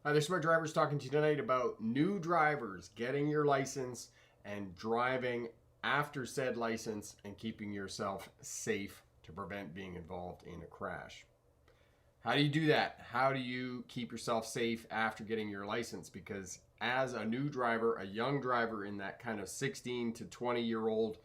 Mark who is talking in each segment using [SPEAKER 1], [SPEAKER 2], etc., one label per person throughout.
[SPEAKER 1] Hi there, Smart Drivers, talking to you tonight about new drivers getting your license and driving after said license and keeping yourself safe to prevent being involved in a crash. How do you do that? How do you keep yourself safe after getting your license? Because as a new driver, a young driver in that kind of 16 to 20-year-old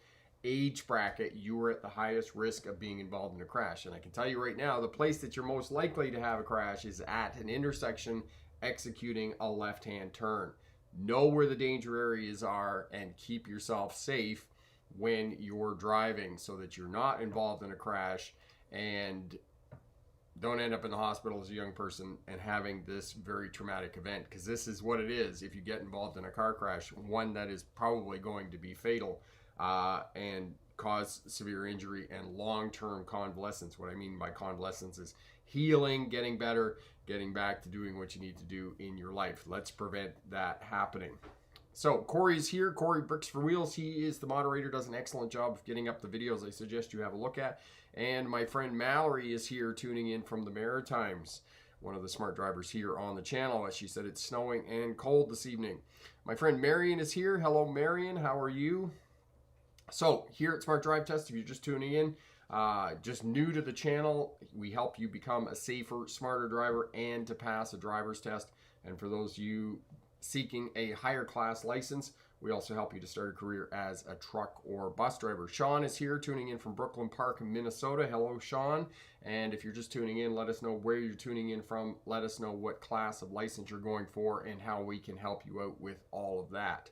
[SPEAKER 1] age bracket, you are at the highest risk of being involved in a crash. And I can tell you right now, the place that you're most likely to have a crash is at an intersection executing a left-hand turn. Know where the danger areas are and keep yourself safe when you're driving so that you're not involved in a crash and don't end up in the hospital as a young person and having this very traumatic event, because this is what it is if you get involved in a car crash, one that is probably going to be fatal and cause severe injury and long-term convalescence. What I mean by convalescence is healing, getting better, getting back to doing what you need to do in your life. Let's prevent that happening. So Corey's here. Corey Bricks for Wheels. He is the moderator, does an excellent job of getting up the videos I suggest you have a look at. And my friend Mallory is here tuning in from the Maritimes, one of the smart drivers here on the channel. As she said, it's snowing and cold this evening. My friend Marion is here. Hello, Marion. How are you? So here at Smart Drive Test, if you're just tuning in, just new to the channel, we help you become a safer, smarter driver and to pass a driver's test. And for those of you seeking a higher class license, we also help you to start a career as a truck or bus driver. Sean is here tuning in from Brooklyn Park, Minnesota. Hello, Sean. And if you're just tuning in, let us know where you're tuning in from. Let us know what class of license you're going for and how we can help you out with all of that.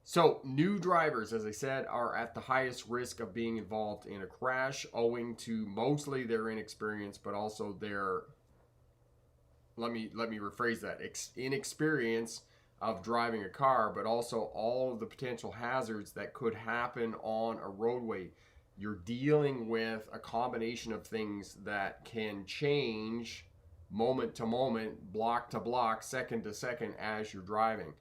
[SPEAKER 1] So new drivers, as I said, are at the highest risk of being involved in a crash owing to mostly their inexperience, but also their, let me rephrase that, inexperience of driving a car, but also all of the potential hazards that could happen on a roadway. You're dealing with a combination of things that can change moment to moment, block to block, second to second as you're driving.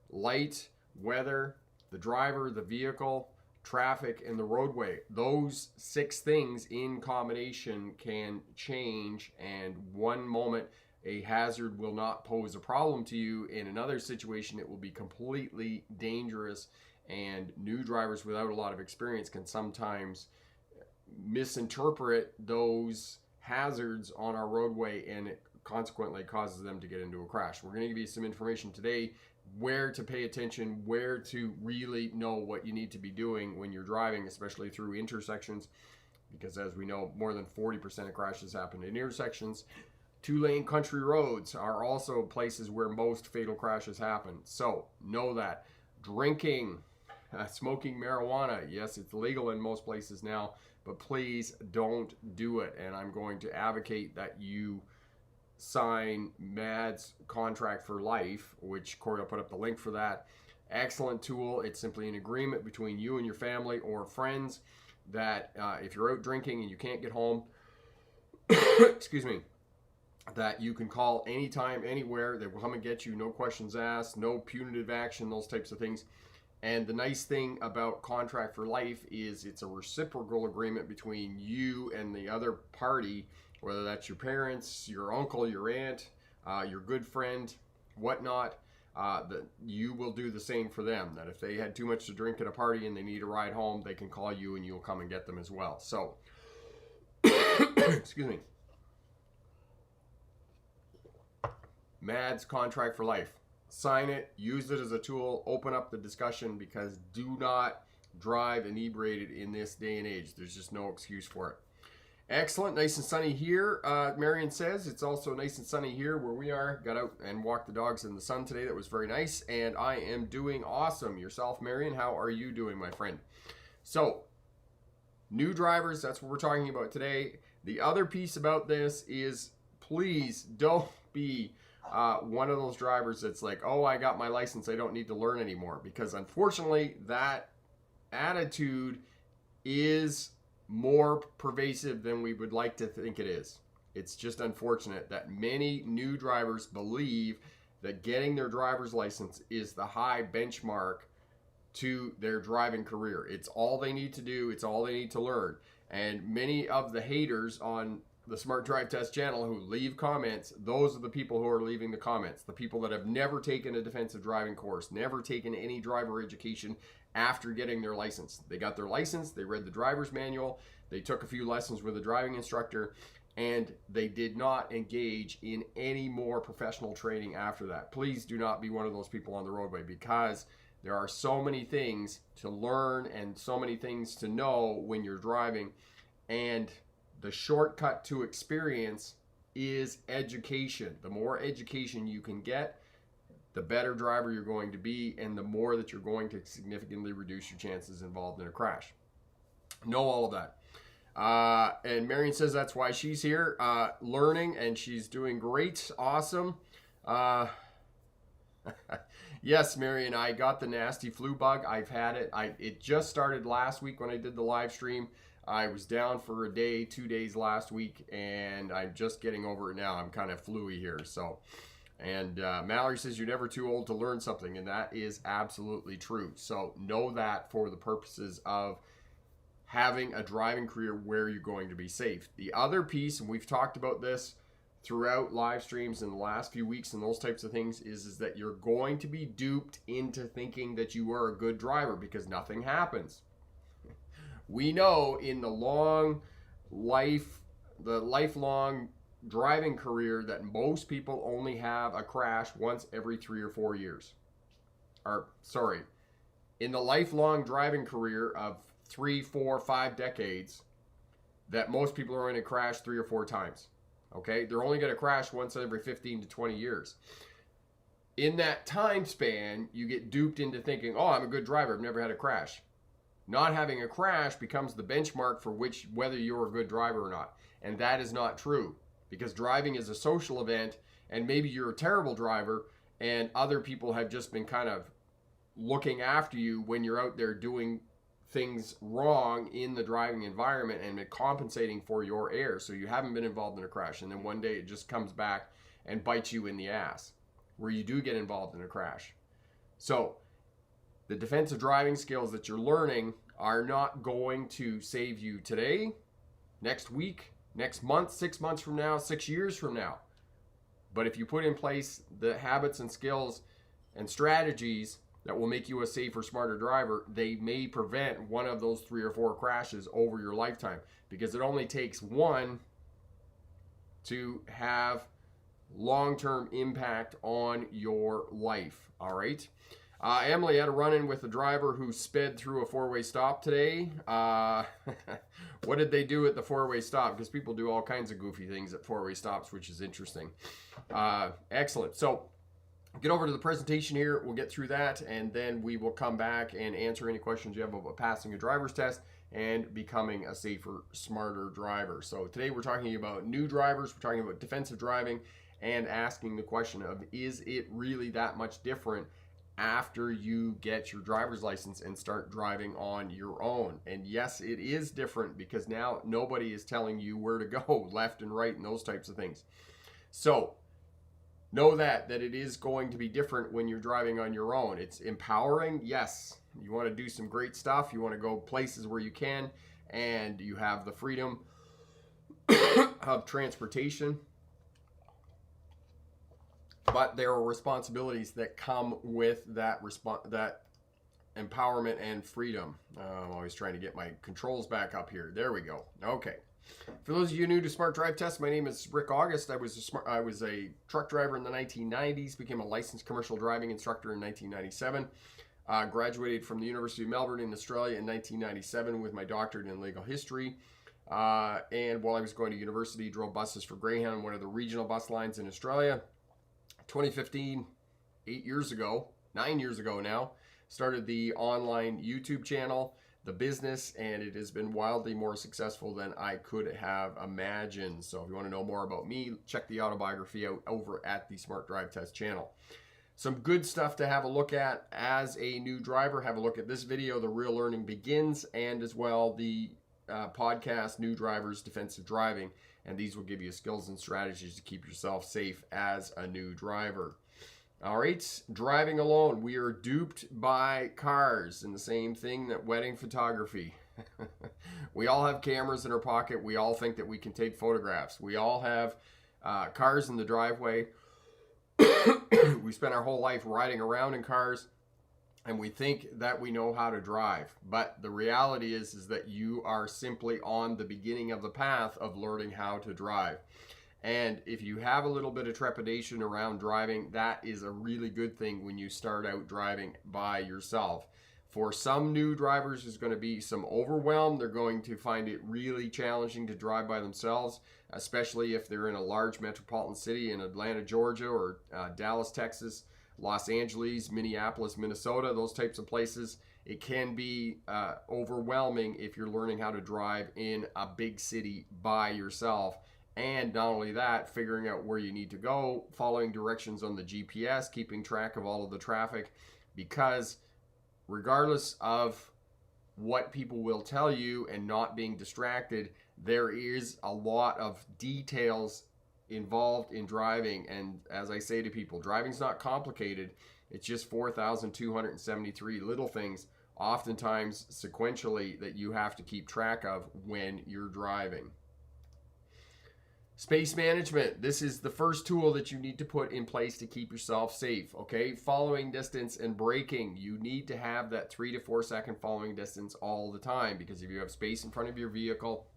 [SPEAKER 1] Light, weather, the driver, the vehicle, traffic, and the roadway. Those 6 things in combination can change, and one moment a hazard will not pose a problem to you. In another situation, it will be completely dangerous, and new drivers without a lot of experience can sometimes misinterpret those hazards on our roadway, and it consequently causes them to get into a crash. We're going to give you some information today where to pay attention, where to really know what you need to be doing when you're driving, especially through intersections, because as we know, more than 40% of crashes happen in intersections. 2-lane country roads are also places where most fatal crashes happen. So know that. Drinking, smoking marijuana, yes, it's legal in most places now, but please don't do it. And I'm going to advocate that you sign MAD's contract for life, which Corey will put up the link for that. Excellent tool. It's simply an agreement between you and your family or friends that if you're out drinking and you can't get home, excuse me, that you can call anytime, anywhere. They will come and get you, no questions asked, no punitive action, those types of things. And the nice thing about contract for life is it's a reciprocal agreement between you and the other party, whether that's your parents, your uncle, your aunt, your good friend, whatnot, that you will do the same for them. That if they had too much to drink at a party and they need a ride home, they can call you and you'll come and get them as well. So, excuse me. MAD's contract for life. Sign it, use it as a tool, open up the discussion, because do not drive inebriated in this day and age. There's just no excuse for it. Excellent, nice and sunny here. Marion says it's also nice and sunny here where we are. Got out and walked the dogs in the sun today. That was very nice, and I am doing awesome. Yourself, Marion, how are you doing, my friend? So, new drivers, that's what we're talking about today. The other piece about this is please don't be one of those drivers that's like, oh, I got my license, I don't need to learn anymore. Because unfortunately, that attitude is more pervasive than we would like to think it is. It's just unfortunate that many new drivers believe that getting their driver's license is the high benchmark to their driving career. It's all they need to do. It's all they need to learn. And many of the haters on the Smart Drive Test channel who leave comments, those are the people who are leaving the comments. The people that have never taken a defensive driving course, never taken any driver education after getting their license. They got their license, they read the driver's manual, they took a few lessons with a driving instructor, and they did not engage in any more professional training after that. Please do not be one of those people on the roadway, because there are so many things to learn and so many things to know when you're driving, and the shortcut to experience is education. The more education you can get, the better driver you're going to be, and the more that you're going to significantly reduce your chances involved in a crash. Know all of that. And Marion says that's why she's here, learning, and she's doing great. Awesome. Yes, Marion, I got the nasty flu bug. I've had it. It just started last week when I did the live stream. I was down for a day, 2 days last week, and I'm just getting over it now. I'm kind of fluey here. So, and Mallory says you're never too old to learn something, and that is absolutely true. So know that for the purposes of having a driving career where you're going to be safe. The other piece, and we've talked about this throughout live streams in the last few weeks and those types of things, is that you're going to be duped into thinking that you are a good driver, because nothing happens. We know in the lifelong driving career that most people only have a crash once every 3 or 4 years. In the lifelong driving career of 3, 4, 5 decades, that most people are going to crash 3 or 4 times. Okay? They're only going to crash once every 15 to 20 years. In that time span, you get duped into thinking, oh, I'm a good driver, I've never had a crash. Not having a crash becomes the benchmark for whether you're a good driver or not. And that is not true, because driving is a social event, and maybe you're a terrible driver and other people have just been kind of looking after you when you're out there doing things wrong in the driving environment and compensating for your errors. So you haven't been involved in a crash, and then one day it just comes back and bites you in the ass where you do get involved in a crash. So the defensive driving skills that you're learning are not going to save you today, next week, next month, 6 months from now, 6 years from now. But if you put in place the habits and skills and strategies that will make you a safer, smarter driver, they may prevent one of those 3 or 4 crashes over your lifetime, because it only takes one to have long-term impact on your life. All right. Emily had a run-in with a driver who sped through a 4-way stop today. What did they do at the 4-way stop? Because people do all kinds of goofy things at 4-way stops, which is interesting. Excellent. So get over to the presentation here. We'll get through that, and then we will come back and answer any questions you have about passing a driver's test and becoming a safer, smarter driver. So today we're talking about new drivers. We're talking about defensive driving and asking the question of, is it really that much different after you get your driver's license and start driving on your own? And yes, it is different, because now nobody is telling you where to go left and right and those types of things. So know that it is going to be different when you're driving on your own. It's empowering. Yes, you want to do some great stuff. You want to go places where you can, and you have the freedom of transportation. But there are responsibilities that come with that empowerment and freedom. I'm always trying to get my controls back up here. There we go. Okay. For those of you new to Smart Drive Test, my name is Rick August. I was a truck driver in the 1990s, became a licensed commercial driving instructor in 1997. Graduated from the University of Melbourne in Australia in 1997 with my doctorate in legal history. And while I was going to university, drove buses for Greyhound, one of the regional bus lines in Australia. 2015, 9 years ago now, started the online YouTube channel, The Business, and it has been wildly more successful than I could have imagined. So if you want to know more about me, check the autobiography out over at the Smart Drive Test channel. Some good stuff to have a look at as a new driver. Have a look at this video, The Real Learning Begins, and as well the podcast, New Drivers Defensive Driving. And these will give you skills and strategies to keep yourself safe as a new driver. All right, driving alone. We are duped by cars, and the same thing that wedding photography. We all have cameras in our pocket. We all think that we can take photographs. We all have cars in the driveway. We spend our whole life riding around in cars, and we think that we know how to drive. But the reality is that you are simply on the beginning of the path of learning how to drive. And if you have a little bit of trepidation around driving, that is a really good thing when you start out driving by yourself. For some new drivers, there's going to be some overwhelm. They're going to find it really challenging to drive by themselves, especially if they're in a large metropolitan city in Atlanta, Georgia, or Dallas, Texas, Los Angeles, Minneapolis, Minnesota, those types of places. It can be overwhelming if you're learning how to drive in a big city by yourself. And not only that, figuring out where you need to go, following directions on the GPS, keeping track of all of the traffic, because regardless of what people will tell you and not being distracted, there is a lot of details involved in driving. And as I say to people, driving's not complicated. It's just 4,273 little things, oftentimes sequentially, that you have to keep track of when you're driving. Space management. This is the first tool that you need to put in place to keep yourself safe, okay? Following distance and braking. You need to have that 3 to 4 second following distance all the time, because if you have space in front of your vehicle,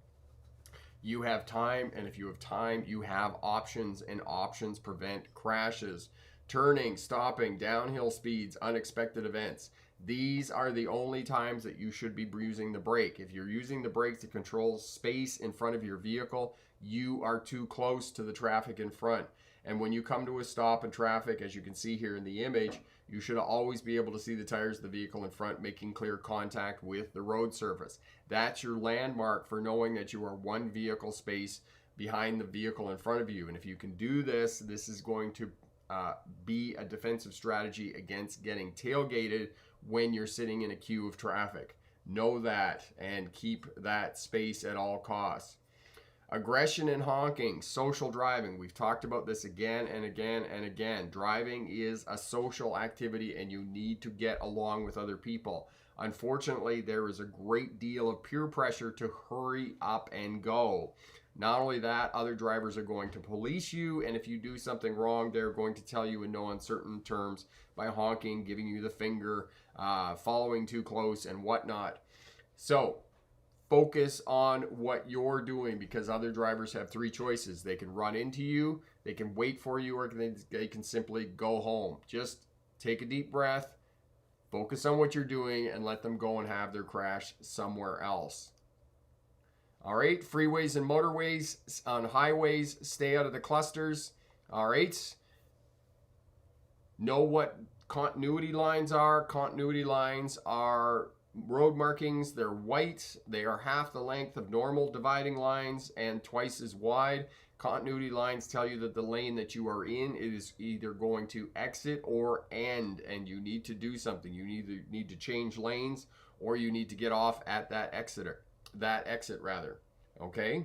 [SPEAKER 1] you have time, and if you have time, you have options, and options prevent crashes. Turning, stopping, downhill speeds, unexpected events. These are the only times that you should be using the brake. If you're using the brake to control space in front of your vehicle, you are too close to the traffic in front. And when you come to a stop in traffic, as you can see here in the image, you should always be able to see the tires of the vehicle in front making clear contact with the road surface. That's your landmark for knowing that you are one vehicle space behind the vehicle in front of you. And if you can do this, this is going to be a defensive strategy against getting tailgated when you're sitting in a queue of traffic. Know that and keep that space at all costs. Aggression and honking, social driving. We've talked about this again and again and again. Driving is a social activity, and you need to get along with other people. Unfortunately, there is a great deal of peer pressure to hurry up and go. Not only that, other drivers are going to police you, and if you do something wrong, they're going to tell you in no uncertain terms by honking, giving you the finger, following too close, and whatnot. So focus on what you're doing, because other drivers have three choices. They can run into you, they can wait for you, or they can simply go home. Just take a deep breath, focus on what you're doing, and let them go and have their crash somewhere else. All right, freeways and motorways. On highways, stay out of the clusters. All right. Know what continuity lines are. Continuity lines are road markings. They're white. They are half the length of normal dividing lines and twice as wide. Continuity lines tell you that the lane that you are in is either going to exit or end, and you need to do something. You either need to change lanes, or you need to get off at that exit rather. Okay.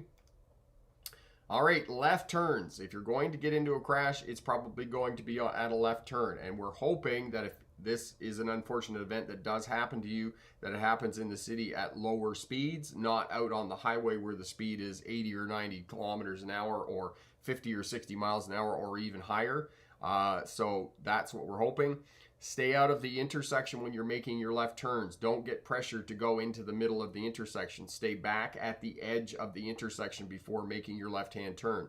[SPEAKER 1] All right, left turns. If you're going to get into a crash, it's probably going to be at a left turn, and we're hoping that if this is an unfortunate event that does happen to you, that it happens in the city at lower speeds, not out on the highway where the speed is 80 or 90 kilometers an hour, or 50 or 60 miles an hour, or even higher. So that's what we're hoping. Stay out of the intersection when you're making your left turns. Don't get pressured to go into the middle of the intersection. Stay back at the edge of the intersection before making your left-hand turn.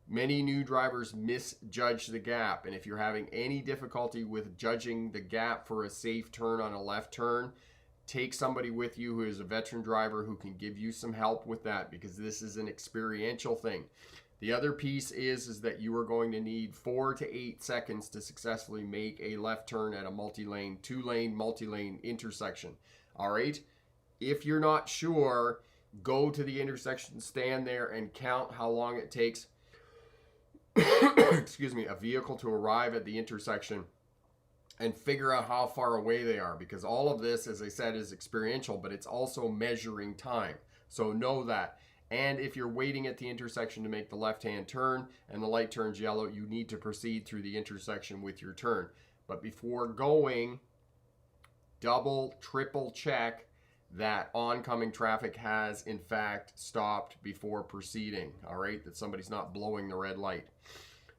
[SPEAKER 1] Many new drivers misjudge the gap, and if you're having any difficulty with judging the gap for a safe turn on a left turn, take somebody with you who is a veteran driver who can give you some help with that, because this is an experiential thing. The other piece is that you are going to need 4 to 8 seconds to successfully make a left turn at a multi-lane, 2-lane, multi-lane intersection. All right? If you're not sure, go to the intersection, stand there, and count how long it takes a vehicle to arrive at the intersection, and figure out how far away they are, because all of this, as I said, is experiential, but it's also measuring time. So know that. And if you're waiting at the intersection to make the left-hand turn and the light turns yellow, you need to proceed through the intersection with your turn. But before going, double, triple check that oncoming traffic has in fact stopped before proceeding. All right, that somebody's not blowing the red light.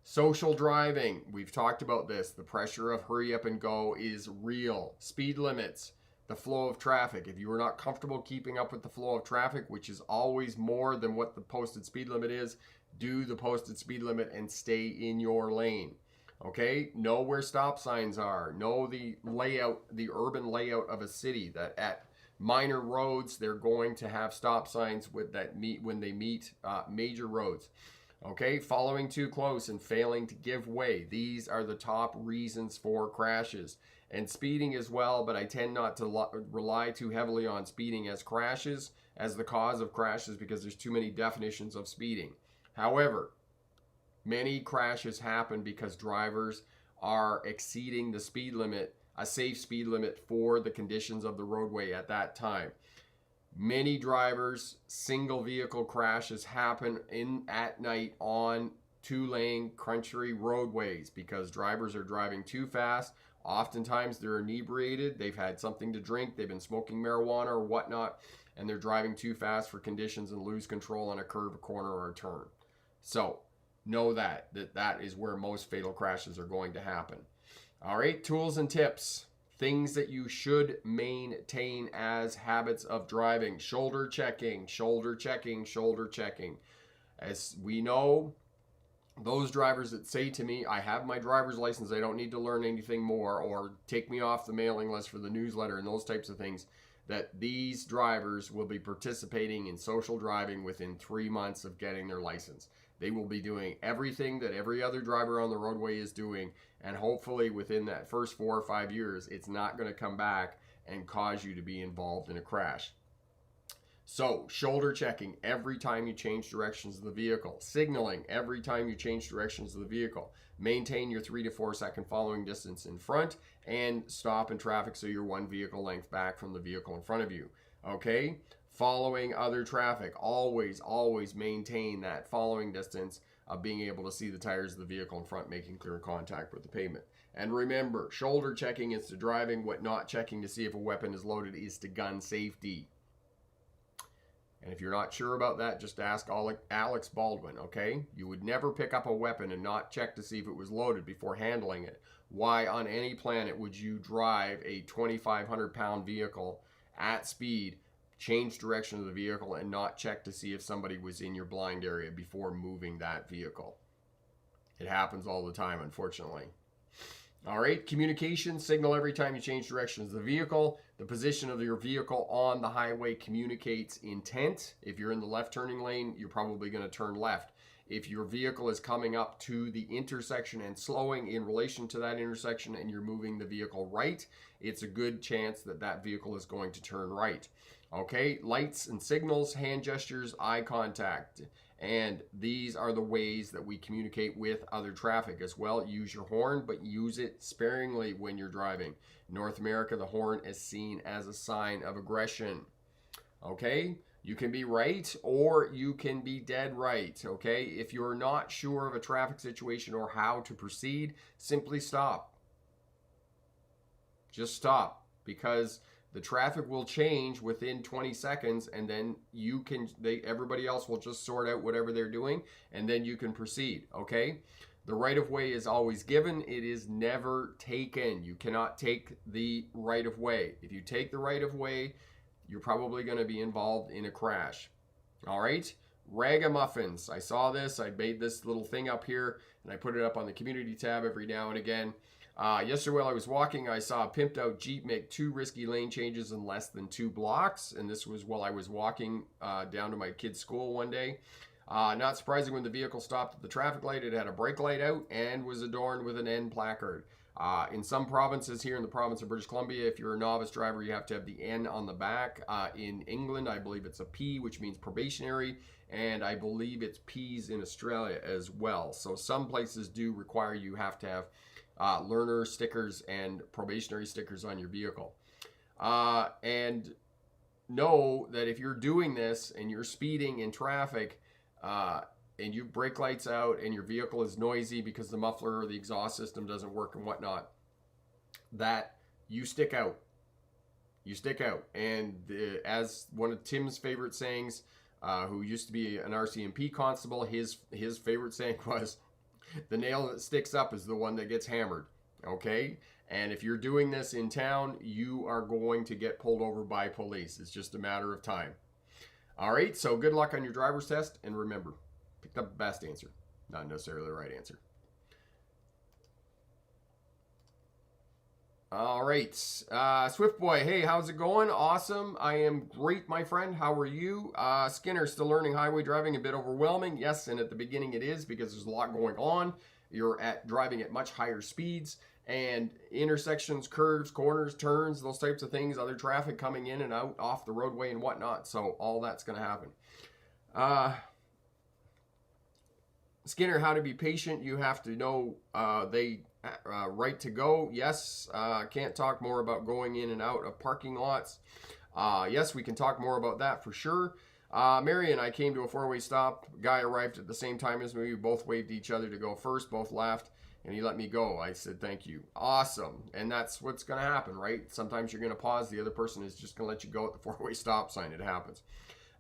[SPEAKER 1] Social driving, we've talked about this. The pressure of hurry up and go is real. Speed limits, the flow of traffic. If you are not comfortable keeping up with the flow of traffic, which is always more than what the posted speed limit is, do the posted speed limit and stay in your lane. Okay, know where stop signs are. Know the layout, the urban layout of a city, that at minor roads they're going to have stop signs with that meet when they meet major roads. Okay, following too close and failing to give way. These are the top reasons for crashes. And speeding as well, but I tend not to rely too heavily on speeding as crashes, as the cause of crashes, because there's too many definitions of speeding. However, many crashes happen because drivers are exceeding the speed limit, a safe speed limit for the conditions of the roadway at that time. Many drivers, single vehicle crashes happen at night on 2-lane country roadways because drivers are driving too fast. Oftentimes they're inebriated, they've had something to drink, they've been smoking marijuana or whatnot, and they're driving too fast for conditions and lose control on a curve, a corner, or a turn. So know that is where most fatal crashes are going to happen. All right, tools and tips. Things that you should maintain as habits of driving. Shoulder checking, shoulder checking, shoulder checking. As we know, those drivers that say to me, I have my driver's license, I don't need to learn anything more, or take me off the mailing list for the newsletter and those types of things, that these drivers will be participating in social driving within 3 months of getting their license. They will be doing everything that every other driver on the roadway is doing, and hopefully within that first 4 or 5 years, it's not going to come back and cause you to be involved in a crash. So, shoulder checking every time you change directions of the vehicle. Signaling every time you change directions of the vehicle. Maintain your 3 to 4 second following distance in front, and stop in traffic so you're 1 vehicle length back from the vehicle in front of you. Okay? Following other traffic. Always, always maintain that following distance of being able to see the tires of the vehicle in front, making clear contact with the pavement. And remember, shoulder checking is to driving. What not checking to see if a weapon is loaded is to gun safety. And if you're not sure about that, just ask Alex Baldwin, okay? You would never pick up a weapon and not check to see if it was loaded before handling it. Why on any planet would you drive a 2,500-pound vehicle at speed, change direction of the vehicle, and not check to see if somebody was in your blind area before moving that vehicle? It happens all the time, unfortunately. All right, communication, signal every time you change directions of the vehicle. The position of your vehicle on the highway communicates intent. If you're in the left turning lane, you're probably going to turn left. If your vehicle is coming up to the intersection and slowing in relation to that intersection and you're moving the vehicle right, it's a good chance that that vehicle is going to turn right. Okay, lights and signals, hand gestures, eye contact. And these are the ways that we communicate with other traffic as well. Use your horn, but use it sparingly when you're driving. In North America, the horn is seen as a sign of aggression. Okay? You can be right or you can be dead right. Okay? If you're not sure of a traffic situation or how to proceed, simply stop. Just stop, because the traffic will change within 20 seconds, and then everybody else will just sort out whatever they're doing, and then you can proceed, okay? The right of way is always given. It is never taken. You cannot take the right of way. If you take the right of way, you're probably going to be involved in a crash. All right? Ragamuffins. I saw this. I made this little thing up here, and I put it up on the community tab every now and again. Yesterday while I was walking, I saw a pimped out Jeep make 2 risky lane changes in less than 2 blocks. And this was while I was walking down to my kid's school one day. Not surprising, when the vehicle stopped at the traffic light, it had a brake light out and was adorned with an N placard. In some provinces here in the province of British Columbia, if you're a novice driver, you have to have the N on the back. In England, I believe it's a P, which means probationary. And I believe it's P's in Australia as well. So some places do require you have to have learner stickers and probationary stickers on your vehicle. And know that if you're doing this and you're speeding in traffic and you brake lights out and your vehicle is noisy because the muffler or the exhaust system doesn't work and whatnot, that you stick out. You stick out. And as one of Tim's favorite sayings, who used to be an RCMP constable, his favorite saying was, the nail that sticks up is the one that gets hammered. Okay? And if you're doing this in town, you are going to get pulled over by police. It's just a matter of time. All right, so good luck on your driver's test. And remember, pick the best answer, not necessarily the right answer. All right, Swift Boy, hey, how's it going? Awesome. I am great, my friend. How are you? Skinner, still learning highway driving, a bit overwhelming. Yes, and at the beginning it is because there's a lot going on. You're driving at much higher speeds, and intersections, curves, corners, turns, those types of things, other traffic coming in and out off the roadway and whatnot. So all that's going to happen. Skinner, how to be patient. You have to know they right to go. Yes, can't talk more about going in and out of parking lots. Yes, we can talk more about that for sure. Marion, I came to a four-way stop. Guy arrived at the same time as me. We both waved each other to go first, both laughed, and he let me go. I said, thank you. Awesome. And that's what's going to happen, right? Sometimes you're going to pause. The other person is just going to let you go at the four-way stop sign. It happens.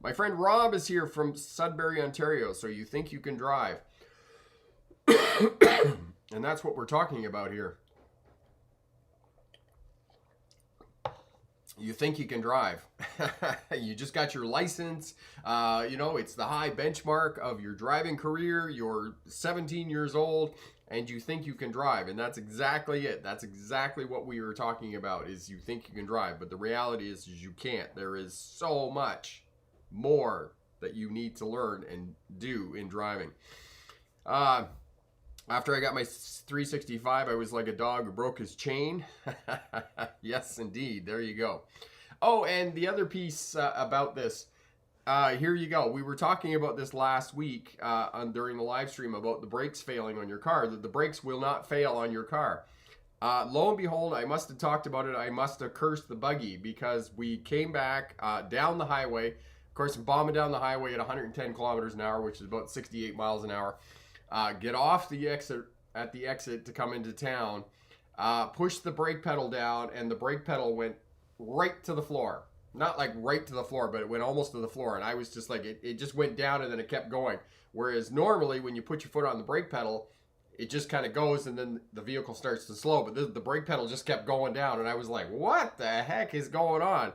[SPEAKER 1] My friend Rob is here from Sudbury, Ontario. So you think you can drive. And that's what we're talking about here. You think you can drive. You just got your license. You know, it's the high benchmark of your driving career. You're 17 years old and you think you can drive. And that's exactly it. That's exactly what we were talking about, is you think you can drive. But the reality is you can't. There is so much more that you need to learn and do in driving. After I got my 365, I was like a dog who broke his chain. Yes, indeed. There you go. Oh, and the other piece about this, here you go. We were talking about this last week during the live stream about the brakes failing on your car, that the brakes will not fail on your car. Lo and behold, I must have talked about it. I must have cursed the buggy because we came back down the highway. Of course, I'm bombing down the highway at 110 kilometers an hour, which is about 68 miles an hour. Get off the exit at the exit to come into town, push the brake pedal down, and the brake pedal went right to the floor. Not like right to the floor, but it went almost to the floor. And I was just like, it just went down and then it kept going. Whereas normally when you put your foot on the brake pedal, it just kind of goes and then the vehicle starts to slow. But the brake pedal just kept going down. And I was like, what the heck is going on?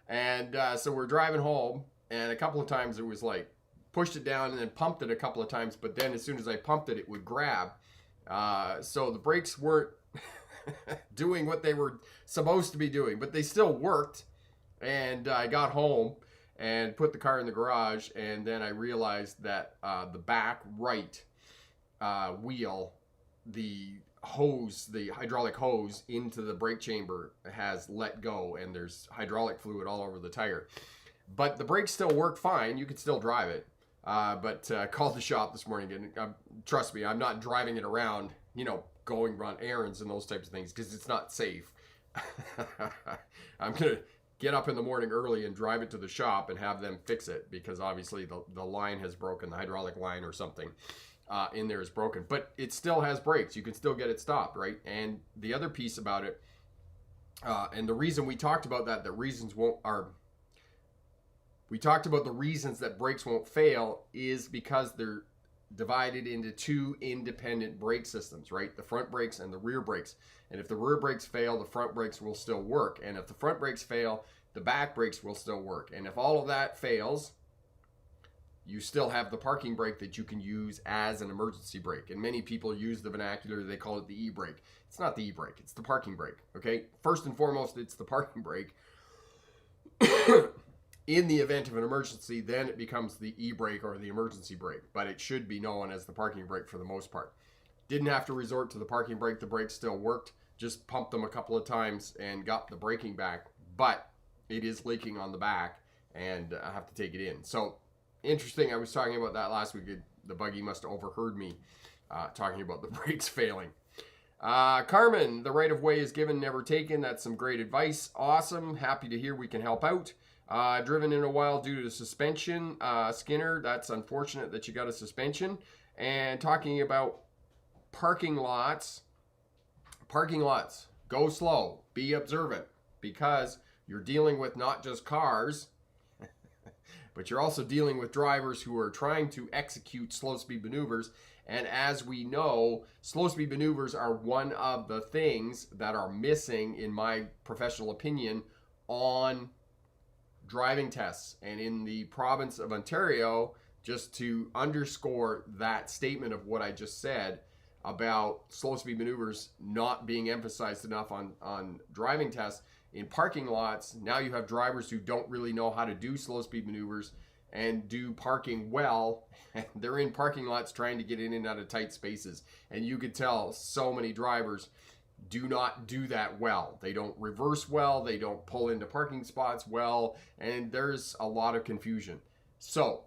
[SPEAKER 1] And so we're driving home, and a couple of times it was like, pushed it down and then pumped it a couple of times, but then as soon as I pumped it, it would grab. So the brakes weren't doing what they were supposed to be doing, but they still worked. And I got home and put the car in the garage, and then I realized that the back right wheel, the hose, the hydraulic hose into the brake chamber has let go, and there's hydraulic fluid all over the tire. But the brakes still work fine. You could still drive it. But called the shop this morning, and trust me, I'm not driving it around, you know, going run errands and those types of things, because it's not safe. I'm going to get up in the morning early and drive it to the shop and have them fix it, because obviously the line has broken, the hydraulic line or something in there is broken. But it still has brakes. You can still get it stopped, right? And the other piece about it, and the reason we talked about that, we talked about the reasons that brakes won't fail is because they're divided into two independent brake systems, right? The front brakes and the rear brakes. And if the rear brakes fail, the front brakes will still work. And if the front brakes fail, the back brakes will still work. And if all of that fails, you still have the parking brake that you can use as an emergency brake. And many people use the vernacular, they call it the e-brake. It's not the e-brake, it's the parking brake, okay? First and foremost, it's the parking brake. In the event of an emergency, then it becomes the e-brake or the emergency brake, but it should be known as the parking brake for the most part. Didn't have to resort to the parking brake. The brakes still worked. Just pumped them a couple of times and got the braking back, but it is leaking on the back, and I have to take it in. So interesting. I was talking about that last week. The buggy must have overheard me talking about the brakes failing. Carmen, the right of way is given, never taken. That's some great advice. Awesome. Happy to hear we can help out. Driven in a while due to suspension. Skinner, that's unfortunate that you got a suspension. And talking about parking lots, go slow, be observant, because you're dealing with not just cars, but you're also dealing with drivers who are trying to execute slow speed maneuvers. And as we know, slow speed maneuvers are one of the things that are missing, in my professional opinion, on driving tests. And in the province of Ontario, just to underscore that statement of what I just said about slow speed maneuvers not being emphasized enough on driving tests, in parking lots, now you have drivers who don't really know how to do slow speed maneuvers and do parking well. They're in parking lots trying to get in and out of tight spaces. And you could tell so many drivers do not do that well. They don't reverse well. They don't pull into parking spots well. And there's a lot of confusion. So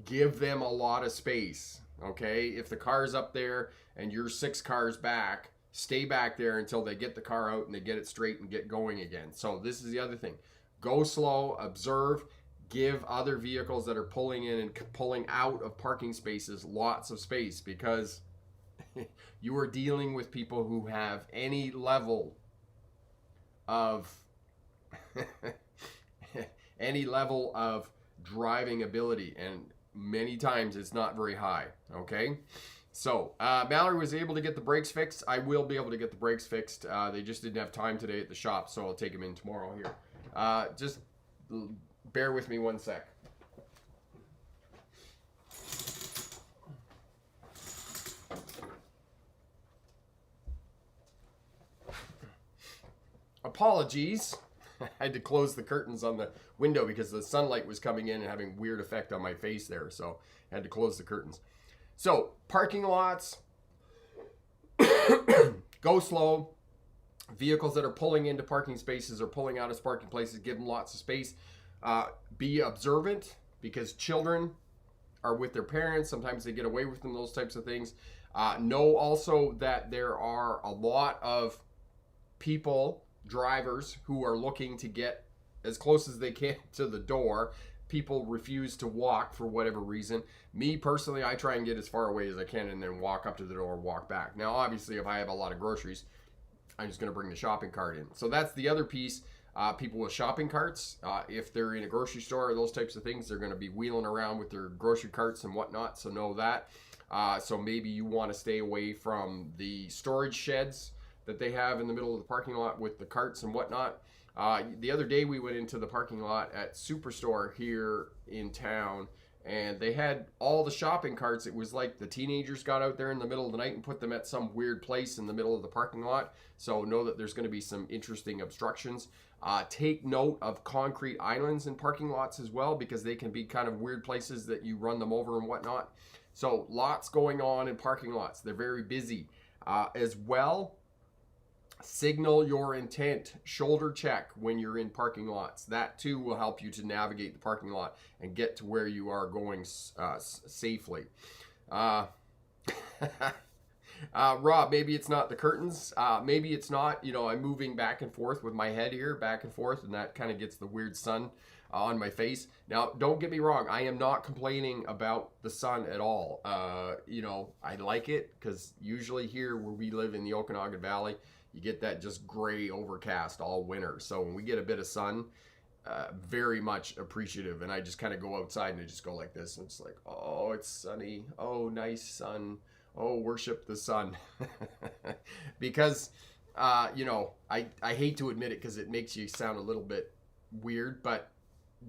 [SPEAKER 1] give them a lot of space. Okay? If the car's up there and you're 6 cars back, stay back there until they get the car out and they get it straight and get going again. So this is the other thing. Go slow, observe, give other vehicles that are pulling in and pulling out of parking spaces lots of space, because you are dealing with people who have any level of any level of driving ability, and many times it's not very high. Okay? So, Mallory was able to get the brakes fixed. I will be able to get the brakes fixed. They just didn't have time today at the shop, so I'll take them in tomorrow here. Just bear with me one sec. Apologies. I had to close the curtains on the window because the sunlight was coming in and having weird effect on my face there, so I had to close the curtains. So, parking lots, go slow. Vehicles that are pulling into parking spaces or pulling out of parking places, give them lots of space. Be observant, because children are with their parents. Sometimes they get away with them, those types of things. Know also that there are a lot of people, drivers, who are looking to get as close as they can to the door. People refuse to walk for whatever reason. Me personally, I try and get as far away as I can and then walk up to the door and walk back. Now, obviously, if I have a lot of groceries, I'm just going to bring the shopping cart in. So that's the other piece. People with shopping carts, if they're in a grocery store or those types of things, they're going to be wheeling around with their grocery carts and whatnot. So know that. So maybe you want to stay away from the storage sheds that they have in the middle of the parking lot with the carts and whatnot. The other day we went into the parking lot at Superstore here in town, and they had all the shopping carts. It was like the teenagers got out there in the middle of the night and put them at some weird place in the middle of the parking lot. So know that there's going to be some interesting obstructions. Take note of concrete islands in parking lots as well, because they can be kind of weird places that you run them over and whatnot. So lots going on in parking lots. They're very busy. As well, signal your intent. Shoulder check when you're in parking lots. That too will help you to navigate the parking lot and get to where you are going safely. Rob, maybe it's not the curtains. Maybe it's not, I'm moving back and forth with my head here, back and forth, and that kind of gets the weird sun on my face. Now, don't get me wrong. I am not complaining about the sun at all. I like it, because usually here where we live in the Okanagan Valley, you get that just gray overcast all winter. So when we get a bit of sun, very much appreciative. And I just kind of go outside and I just go like this. And it's like, oh, it's sunny. Oh, nice sun. Oh, worship the sun. Because, I hate to admit it because it makes you sound a little bit weird, but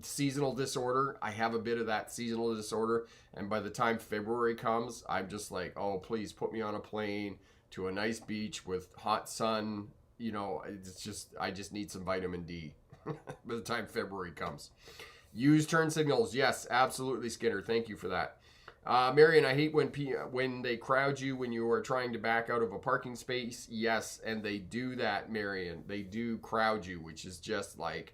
[SPEAKER 1] seasonal disorder, I have a bit of that seasonal disorder. And by the time February comes, I'm just like, oh, please put me on a plane to a nice beach with hot sun. I just need some vitamin D by the time February comes. Use turn signals. Yes, absolutely, Skinner. Thank you for that. Marion, I hate when they crowd you when you are trying to back out of a parking space. Yes, and they do that, Marion. They do crowd you, which is just like,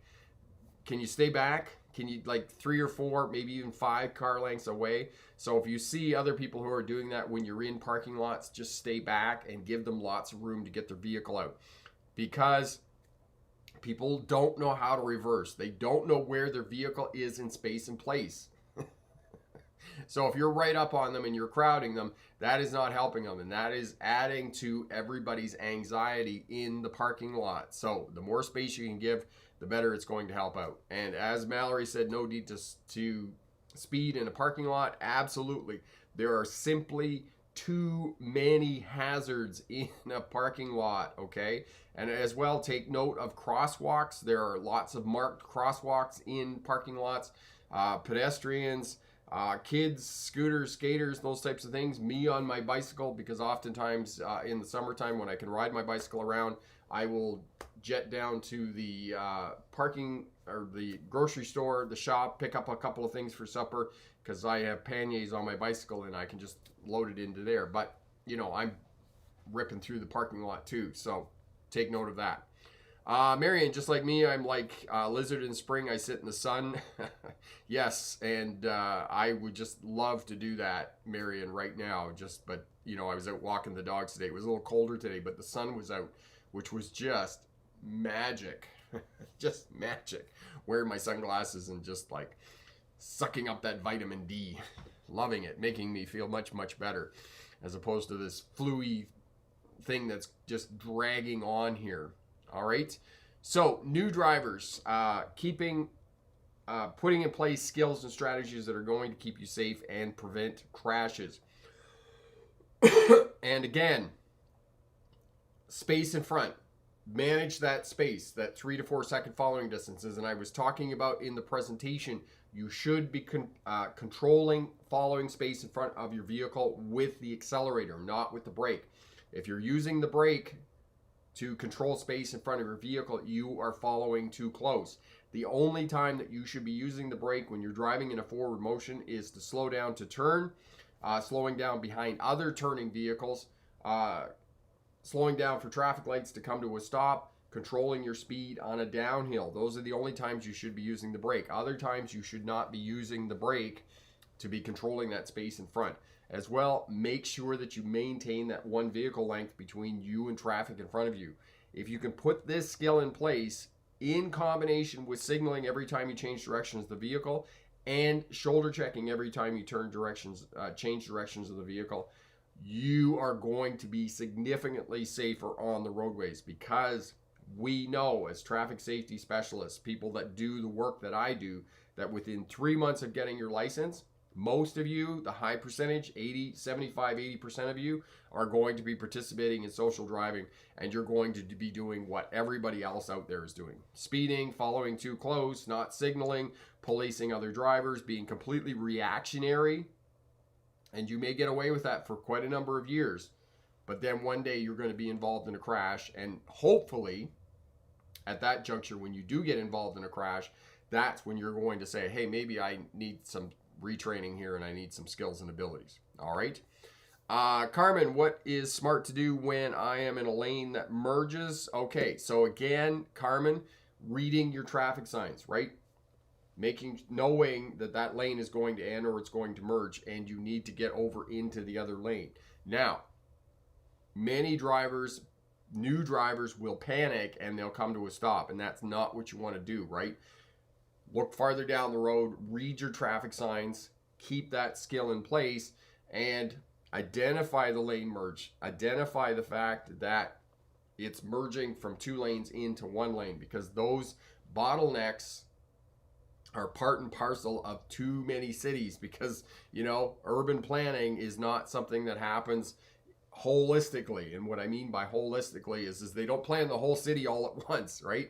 [SPEAKER 1] can you stay back? Can you, like 3 or 4, maybe even 5 car lengths away? So if you see other people who are doing that when you're in parking lots, just stay back and give them lots of room to get their vehicle out. Because people don't know how to reverse. They don't know where their vehicle is in space and place. So if you're right up on them and you're crowding them, that is not helping them. And that is adding to everybody's anxiety in the parking lot. So the more space you can give, the better it's going to help out. And as Mallory said, no need to speed in a parking lot. Absolutely. There are simply too many hazards in a parking lot, okay? And as well, take note of crosswalks. There are lots of marked crosswalks in parking lots. Pedestrians, kids, scooters, skaters, those types of things. Me on my bicycle, because oftentimes in the summertime when I can ride my bicycle around, I will jet down to the parking or the grocery store, the shop, pick up a couple of things for supper, because I have panniers on my bicycle and I can just load it into there. But, you know, I'm ripping through the parking lot too, so take note of that. Marion, just like me, I'm like lizard in spring. I sit in the sun. Yes, and I would just love to do that, Marion, right now. But, you know, I was out walking the dogs today. It was a little colder today, but the sun was out, which was just magic. Just magic. Wearing my sunglasses and just like sucking up that vitamin D. Loving it. Making me feel much, much better. As opposed to this flu-y thing that's just dragging on here. All right. So new drivers, putting in place skills and strategies that are going to keep you safe and prevent crashes. And again, space in front. Manage that space, that 3 to 4 second following distances. And I was talking about in the presentation, you should be controlling following space in front of your vehicle with the accelerator, not with the brake. If you're using the brake to control space in front of your vehicle, you are following too close. The only time that you should be using the brake when you're driving in a forward motion is to slow down to turn, slowing down behind other turning vehicles, slowing down for traffic lights to come to a stop, controlling your speed on a downhill. Those are the only times you should be using the brake. Other times you should not be using the brake to be controlling that space in front. As well, make sure that you maintain that one vehicle length between you and traffic in front of you. If you can put this skill in place in combination with signaling every time you change directions of the vehicle and shoulder checking every time you change directions of the vehicle, you are going to be significantly safer on the roadways, because we know as traffic safety specialists, people that do the work that I do, that within 3 months of getting your license, most of you, the high percentage, 80% of you are going to be participating in social driving, and you're going to be doing what everybody else out there is doing. Speeding, following too close, not signaling, policing other drivers, being completely reactionary. And you may get away with that for quite a number of years. But then one day you're going to be involved in a crash. And hopefully, at that juncture, when you do get involved in a crash, that's when you're going to say, hey, maybe I need some retraining here and I need some skills and abilities. All right. Carmen, what is smart to do when I am in a lane that merges? Okay, so again, Carmen, reading your traffic signs, right? Knowing that lane is going to end or it's going to merge, and you need to get over into the other lane. Now, many drivers, new drivers, will panic and they'll come to a stop, and that's not what you want to do, right? Look farther down the road, read your traffic signs, keep that skill in place, and identify the lane merge. Identify the fact that it's merging from 2 lanes into 1 lane, because those bottlenecks are part and parcel of too many cities, because, you know, urban planning is not something that happens holistically. And what I mean by holistically is they don't plan the whole city all at once, right?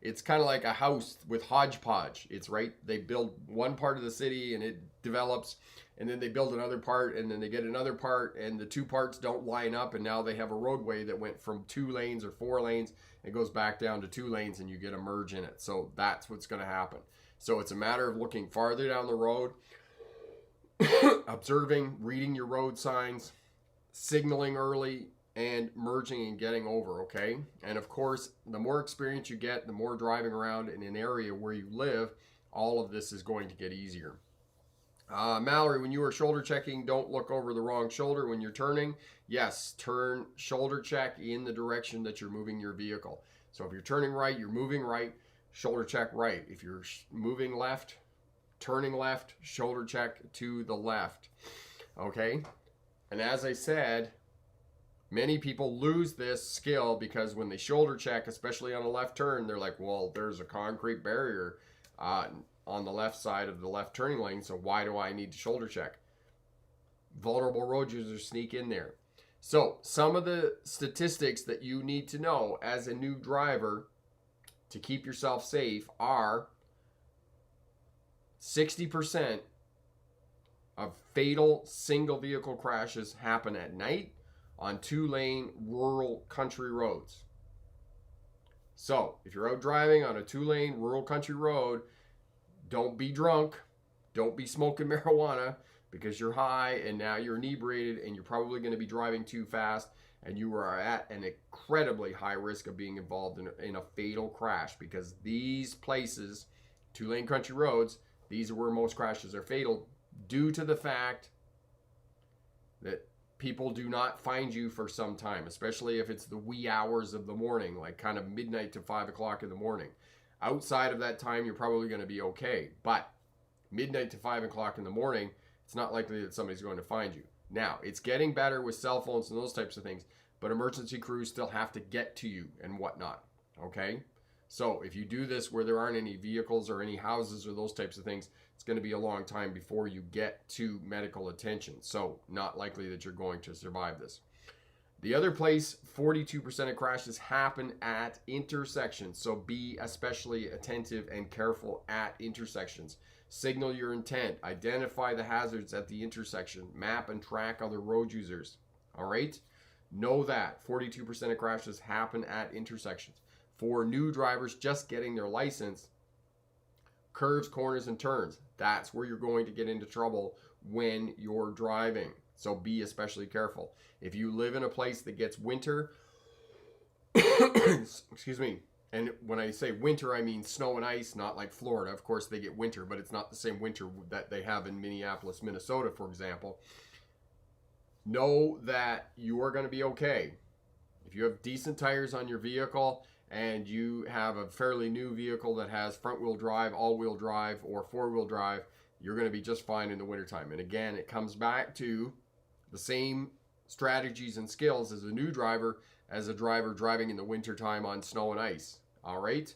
[SPEAKER 1] It's kind of like a house with hodgepodge. It's right. They build one part of the city and it develops, and then they build another part, and then they get another part, and the 2 parts don't line up, and now they have a roadway that went from 2 lanes or 4 lanes. It goes back down to 2 lanes, and you get a merge in it. So that's what's going to happen. So it's a matter of looking farther down the road, observing, reading your road signs, signaling early, and merging and getting over, okay? And of course, the more experience you get, the more driving around in an area where you live, all of this is going to get easier. Mallory, when you are shoulder checking, don't look over the wrong shoulder when you're turning. Yes, turn, shoulder check in the direction that you're moving your vehicle. So if you're turning right, you're moving right, shoulder check right. If you're moving left, turning left, shoulder check to the left. Okay? And as I said, Many people lose this skill because when they shoulder check, especially on a left turn, they're like, well, there's a concrete barrier on the left side of the left turning lane, so why do I need to shoulder check? Vulnerable road users sneak in there. So some of the statistics that you need to know as a new driver to keep yourself safe are 60% of fatal single vehicle crashes happen at night on 2-lane rural country roads. So if you're out driving on a 2-lane rural country road, don't be drunk, don't be smoking marijuana because you're high and now you're inebriated and you're probably going to be driving too fast and you are at an incredibly high risk of being involved in a fatal crash, because these places, 2-lane country roads, these are where most crashes are fatal due to the fact that people do not find you for some time, especially if it's the wee hours of the morning, like kind of midnight to 5 o'clock in the morning. Outside of that time, you're probably going to be okay. But midnight to 5 o'clock in the morning, it's not likely that somebody's going to find you. Now, it's getting better with cell phones and those types of things, but emergency crews still have to get to you and whatnot, okay? So if you do this where there aren't any vehicles or any houses or those types of things, it's going to be a long time before you get to medical attention. So not likely that you're going to survive this. The other place, 42% of crashes happen at intersections. So be especially attentive and careful at intersections. Signal your intent. Identify the hazards at the intersection. Map and track other road users. All right? Know that 42% of crashes happen at intersections. For new drivers just getting their license, curves, corners, and turns. That's where you're going to get into trouble when you're driving. So be especially careful. If you live in a place that gets winter, excuse me, and when I say winter, I mean snow and ice, not like Florida. Of course, they get winter, but it's not the same winter that they have in Minneapolis, Minnesota, for example. Know that you are going to be okay. If you have decent tires on your vehicle and you have a fairly new vehicle that has front-wheel drive, all-wheel drive, or four-wheel drive, you're going to be just fine in the wintertime. And again, it comes back to the same strategies and skills as a new driver, as a driver driving in the wintertime on snow and ice. All right?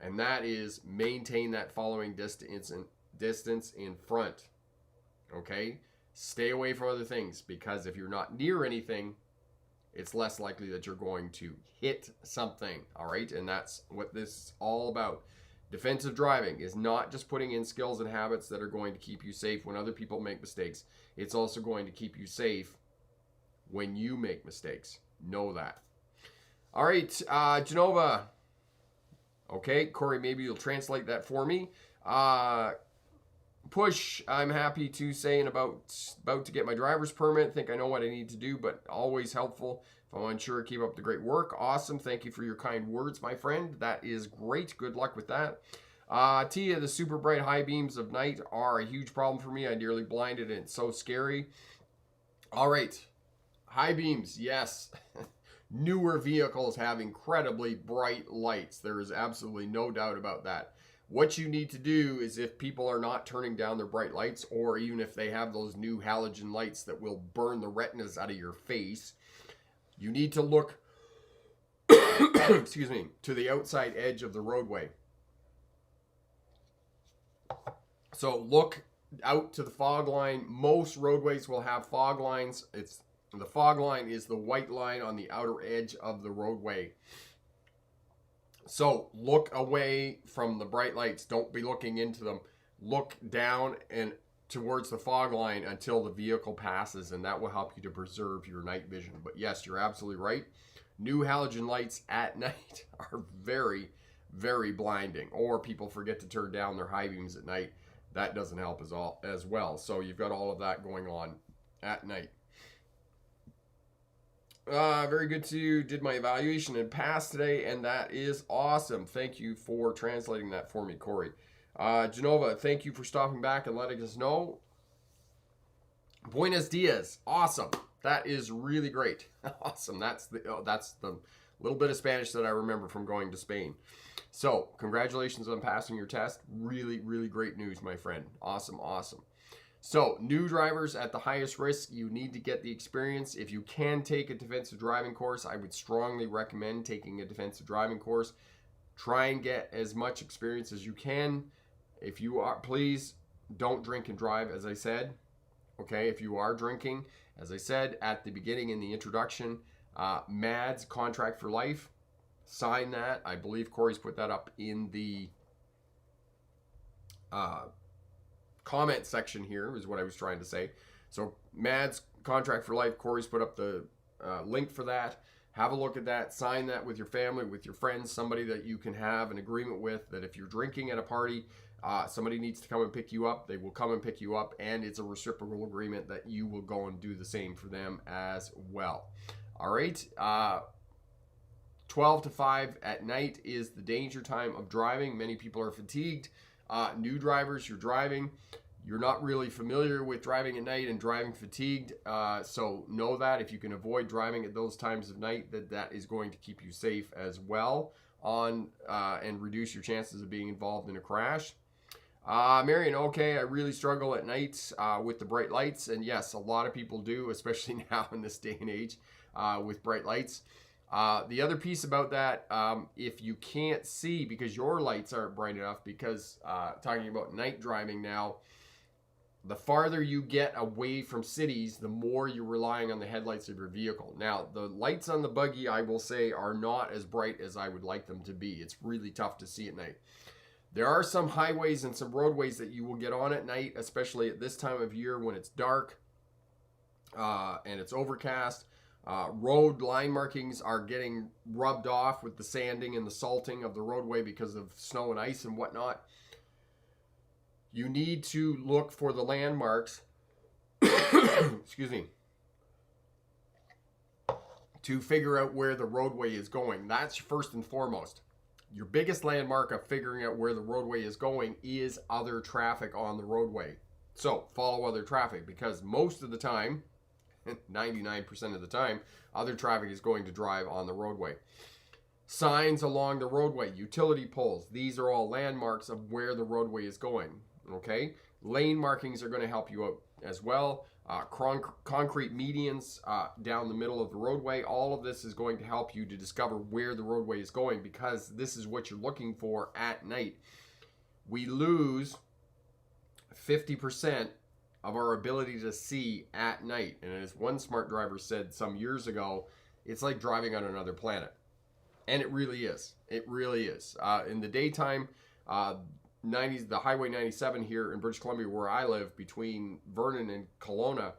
[SPEAKER 1] And that is maintain that following distance in front. Okay? Stay away from other things, because if you're not near anything, it's less likely that you're going to hit something. All right? And that's what this is all about. Defensive driving is not just putting in skills and habits that are going to keep you safe when other people make mistakes. It's also going to keep you safe when you make mistakes. Know that. All right, Genova. Okay, Corey, maybe you'll translate that for me. Push, I'm happy to say in about to get my driver's permit. Think I know what I need to do, but always helpful. If I'm unsure, keep up the great work. Awesome. Thank you for your kind words, my friend. That is great. Good luck with that. Tia, the super bright high beams of night are a huge problem for me. I'm nearly blinded and it's so scary. All right. High beams, yes. Newer vehicles have incredibly bright lights. There is absolutely no doubt about that. What you need to do is, if people are not turning down their bright lights, or even if they have those new halogen lights that will burn the retinas out of your face, you need to look excuse me, to the outside edge of the roadway. So look out to the fog line. Most roadways will have fog lines. The fog line is the white line on the outer edge of the roadway. So look away from the bright lights. Don't be looking into them. Look down and towards the fog line until the vehicle passes, and that will help you to preserve your night vision. But yes, you're absolutely right. New halogen lights at night are very, very blinding. Or people forget to turn down their high beams at night. That doesn't help as well. So you've got all of that going on at night. Very good to you. Did my evaluation and passed today, and that is awesome. Thank you for translating that for me, Corey. Genova, thank you for stopping back and letting us know. Buenos dias. Awesome. That is really great. Awesome. That's the little bit of Spanish that I remember from going to Spain. So, congratulations on passing your test. Really, really great news, my friend. Awesome, awesome. So, new drivers at the highest risk, you need to get the experience. If you can take a defensive driving course, I would strongly recommend taking a defensive driving course. Try and get as much experience as you can. If you are, please don't drink and drive, as I said. Okay, if you are drinking, as I said at the beginning in the introduction, MADS, Contract for Life, sign that. I believe Corey's put that up in the comment section here, is what I was trying to say. So MADS, Contract for Life, Corey's put up the link for that. Have a look at that. Sign that with your family, with your friends, somebody that you can have an agreement with, that if you're drinking at a party, somebody needs to come and pick you up. They will come and pick you up, and it's a reciprocal agreement that you will go and do the same for them as well. All right. 12 to 5 at night is the danger time of driving. Many people are fatigued. New drivers, you're not really familiar with driving at night and driving fatigued. So know that if you can avoid driving at those times of night, that is going to keep you safe as well and reduce your chances of being involved in a crash. Marion, okay, I really struggle at night with the bright lights. And yes, a lot of people do, especially now in this day and age with bright lights. The other piece about that, if you can't see because your lights aren't bright enough, because talking about night driving now, the farther you get away from cities, the more you're relying on the headlights of your vehicle. Now, the lights on the buggy, I will say, are not as bright as I would like them to be. It's really tough to see at night. There are some highways and some roadways that you will get on at night, especially at this time of year when it's dark and it's overcast. Road line markings are getting rubbed off with the sanding and the salting of the roadway because of snow and ice and whatnot. You need to look for the landmarks, excuse me, to figure out where the roadway is going. That's first and foremost. Your biggest landmark of figuring out where the roadway is going is other traffic on the roadway. So follow other traffic, because most of the time, 99% of the time, other traffic is going to drive on the roadway. Signs along the roadway, utility poles, these are all landmarks of where the roadway is going. Okay, lane markings are going to help you out as well. Concrete medians down the middle of the roadway, all of this is going to help you to discover where the roadway is going, because this is what you're looking for at night. We lose 50% of our ability to see at night, and as one smart driver said some years ago, it's like driving on another planet. And it really is. It really is. In the daytime, the Highway 97 here in British Columbia, where I live, between Vernon and Kelowna,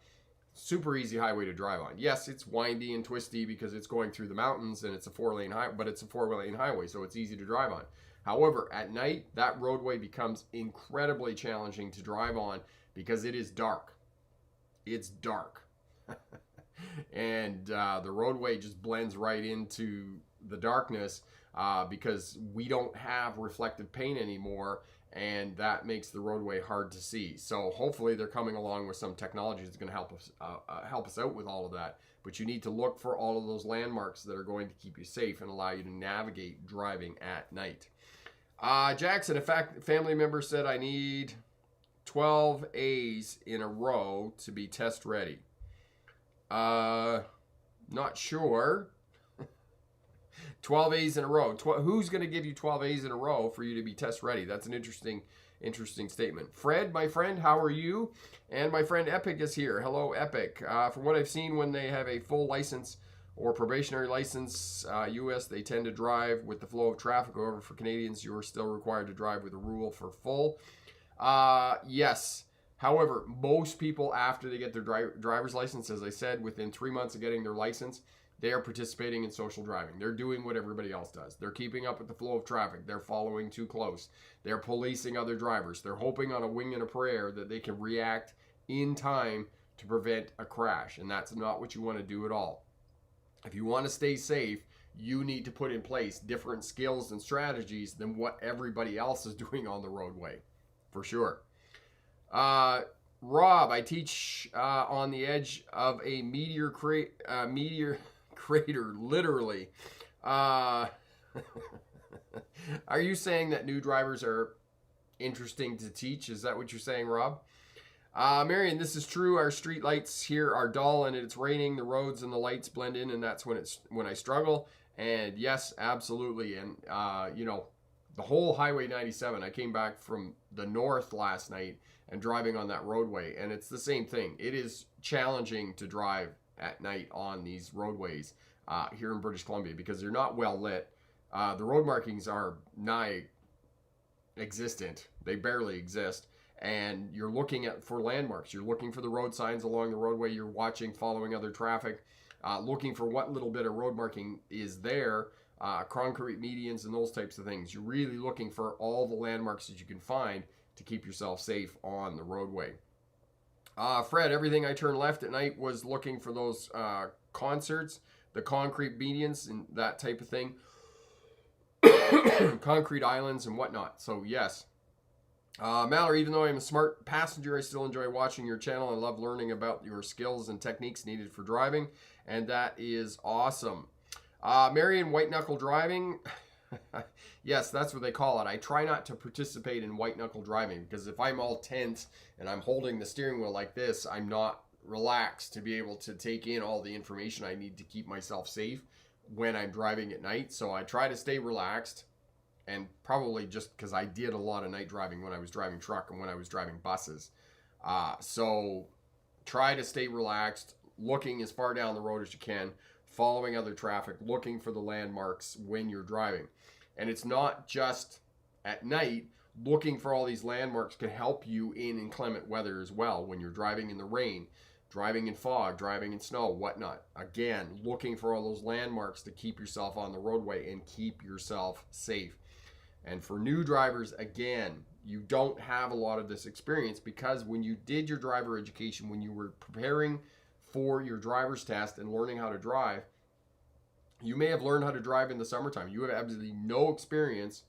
[SPEAKER 1] super easy highway to drive on. Yes, it's windy and twisty because it's going through the mountains and it's a 4-lane highway, but it's a 4-lane highway, so it's easy to drive on. However, at night, that roadway becomes incredibly challenging to drive on because it is dark. It's dark. And the roadway just blends right into the darkness because we don't have reflective paint anymore, and that makes the roadway hard to see. So hopefully they're coming along with some technology that's going to help us out with all of that. But you need to look for all of those landmarks that are going to keep you safe and allow you to navigate driving at night. Jackson, a family member said I need 12 A's in a row to be test ready. Not sure. 12 A's in a row. Who's going to give you 12 A's in a row for you to be test ready? That's an interesting statement. Fred, my friend, how are you? And my friend Epic is here. Hello, Epic. From what I've seen, when they have a full license or probationary license, U.S., they tend to drive with the flow of traffic. However, for Canadians, you are still required to drive with a rule for full. Yes. However, most people, after they get their driver's license, as I said, within 3 months of getting their license, they are participating in social driving. They're doing what everybody else does. They're keeping up with the flow of traffic. They're following too close. They're policing other drivers. They're hoping on a wing and a prayer that they can react in time to prevent a crash. And that's not what you want to do at all. If you want to stay safe, you need to put in place different skills and strategies than what everybody else is doing on the roadway, for sure. Rob, I teach on the edge of a meteor crater, literally. Are you saying that new drivers are interesting to teach? Is that what you're saying, Rob? Marion, this is true. Our street lights here are dull, and it's raining. The roads and the lights blend in, and that's when I struggle. And yes, absolutely. And the whole Highway 97. I came back from the north last night and driving on that roadway, and it's the same thing. It is challenging to drive at night on these roadways here in British Columbia because they're not well lit. The road markings are nigh existent. They barely exist. And you're looking for landmarks. You're looking for the road signs along the roadway. You're watching, following other traffic, looking for what little bit of road marking is there, concrete medians and those types of things. You're really looking for all the landmarks that you can find to keep yourself safe on the roadway. Fred, everything I turned left at night was looking for those concerts, the concrete medians and that type of thing, concrete islands and whatnot. So yes. Mallory, even though I'm a smart passenger, I still enjoy watching your channel. I love learning about your skills and techniques needed for driving, and that is awesome. Marion, white knuckle driving. Yes, that's what they call it. I try not to participate in white knuckle driving because if I'm all tense and I'm holding the steering wheel like this, I'm not relaxed to be able to take in all the information I need to keep myself safe when I'm driving at night. So I try to stay relaxed. And probably just because I did a lot of night driving when I was driving truck and when I was driving buses. So try to stay relaxed, looking as far down the road as you can, following other traffic, looking for the landmarks when you're driving. And it's not just at night. Looking for all these landmarks can help you in inclement weather as well when you're driving in the rain, driving in fog, driving in snow, whatnot. Again, looking for all those landmarks to keep yourself on the roadway and keep yourself safe. And for new drivers, again, you don't have a lot of this experience because when you did your driver education, when you were preparing for your driver's test and learning how to drive, you may have learned how to drive in the summertime. You have absolutely no experience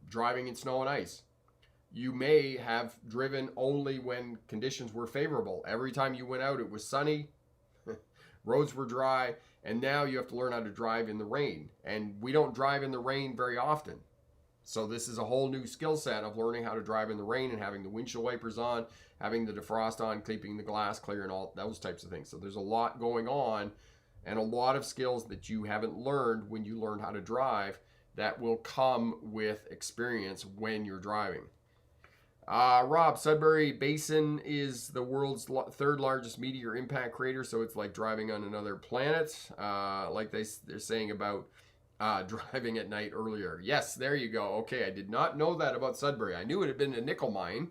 [SPEAKER 1] driving in snow and ice. You may have driven only when conditions were favorable. Every time you went out, it was sunny, roads were dry, and now you have to learn how to drive in the rain. And we don't drive in the rain very often. So this is a whole new skill set of learning how to drive in the rain and having the windshield wipers on, having the defrost on, keeping the glass clear and all those types of things. So there's a lot going on and a lot of skills that you haven't learned when you learn how to drive that will come with experience when you're driving. Rob, Sudbury Basin is the world's third largest meteor impact crater, so it's like driving on another planet, like they're saying about driving at night earlier. Yes, there you go. Okay, I did not know that about Sudbury. I knew it had been a nickel mine,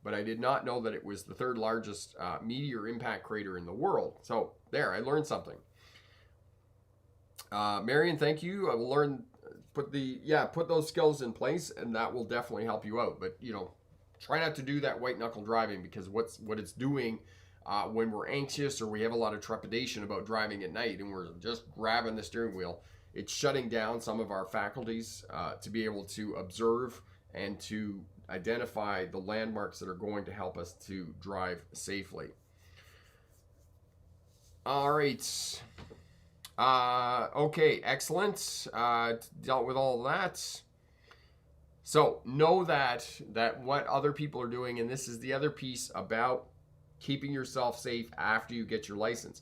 [SPEAKER 1] but I did not know that it was the third largest meteor impact crater in the world. So there, I learned something. Marion, thank you. I will learn, put those skills in place, and that will definitely help you out. But try not to do that white knuckle driving because what it's doing when we're anxious or we have a lot of trepidation about driving at night and we're just grabbing the steering wheel. It's shutting down some of our faculties to be able to observe and to identify the landmarks that are going to help us to drive safely. All right. Okay, excellent. Dealt with all that. So know that what other people are doing, and this is the other piece about keeping yourself safe after you get your license.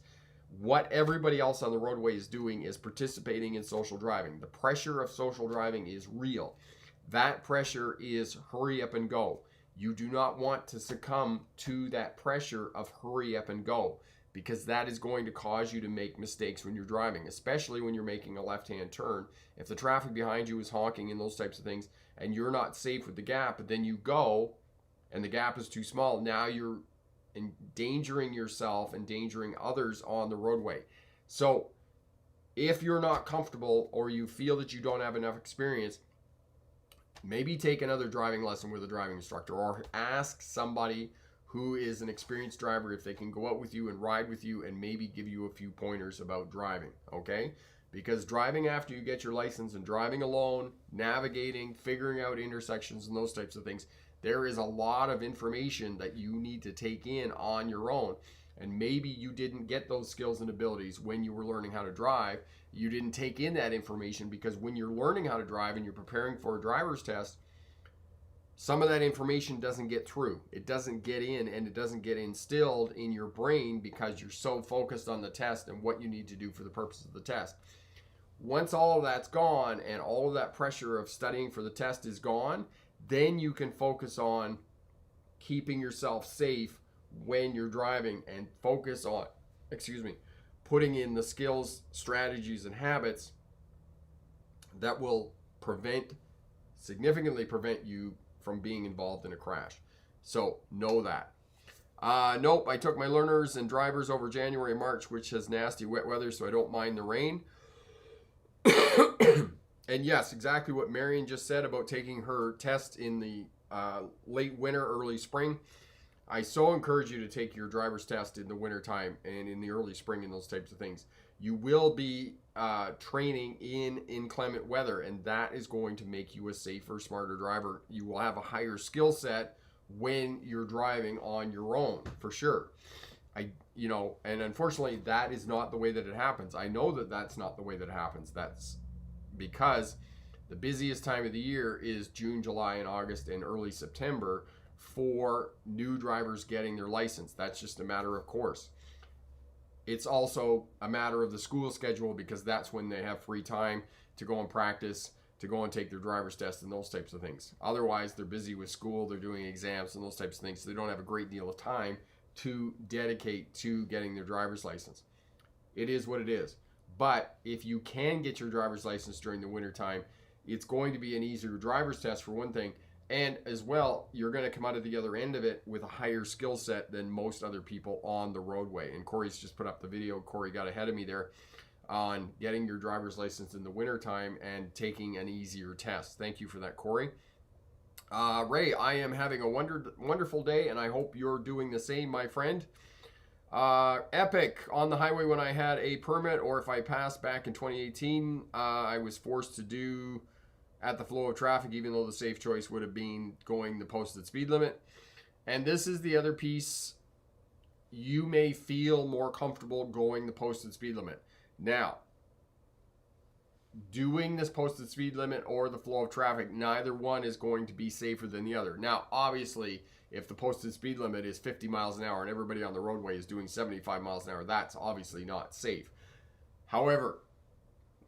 [SPEAKER 1] What everybody else on the roadway is doing is participating in social driving. The pressure of social driving is real. That pressure is hurry up and go. You do not want to succumb to that pressure of hurry up and go because that is going to cause you to make mistakes when you're driving, especially when you're making a left-hand turn. If the traffic behind you is honking and those types of things and you're not safe with the gap, but then you go and the gap is too small, now you're endangering yourself, endangering others on the roadway. So if you're not comfortable or you feel that you don't have enough experience, maybe take another driving lesson with a driving instructor or ask somebody who is an experienced driver if they can go out with you and ride with you and maybe give you a few pointers about driving, okay? Because driving after you get your license and driving alone, navigating, figuring out intersections and those types of things, there is a lot of information that you need to take in on your own. And maybe you didn't get those skills and abilities when you were learning how to drive. You didn't take in that information because when you're learning how to drive and you're preparing for a driver's test, some of that information doesn't get through. It doesn't get in, and it doesn't get instilled in your brain because you're so focused on the test and what you need to do for the purpose of the test. Once all of that's gone and all of that pressure of studying for the test is gone, then you can focus on keeping yourself safe when you're driving and focus on, putting in the skills, strategies, and habits that will significantly prevent you from being involved in a crash. So know that. Nope, I took my learners and drivers over January and March, which has nasty wet weather, so I don't mind the rain. And yes, exactly what Marion just said about taking her test in the late winter, early spring. I so encourage you to take your driver's test in the winter time and in the early spring and those types of things. You will be training in inclement weather, and that is going to make you a safer, smarter driver. You will have a higher skill set when you're driving on your own, for sure. And unfortunately, that is not the way that it happens. I know that that's not the way that it happens. That's because the busiest time of the year is June, July, and August, and early September for new drivers getting their license. That's just a matter of course. It's also a matter of the school schedule because that's when they have free time to go and practice, to go and take their driver's test and those types of things. Otherwise, they're busy with school, they're doing exams and those types of things, so they don't have a great deal of time to dedicate to getting their driver's license. It is what it is. But if you can get your driver's license during the winter time, it's going to be an easier driver's test for one thing. And as well, you're going to come out of the other end of it with a higher skill set than most other people on the roadway. And Corey's just put up the video. Corey got ahead of me there on getting your driver's license in the winter time and taking an easier test. Thank you for that, Corey. Ray, I am having a wonderful day, and I hope you're doing the same, my friend. Epic. On the highway when I had a permit, or if I passed back in 2018, I was forced to do at the flow of traffic, even though the safe choice would have been going the posted speed limit. And this is the other piece. You may feel more comfortable going the posted speed limit. Now, doing this posted speed limit or the flow of traffic, neither one is going to be safer than the other. Now, obviously, if the posted speed limit is 50 miles an hour and everybody on the roadway is doing 75 miles an hour, that's obviously not safe. However,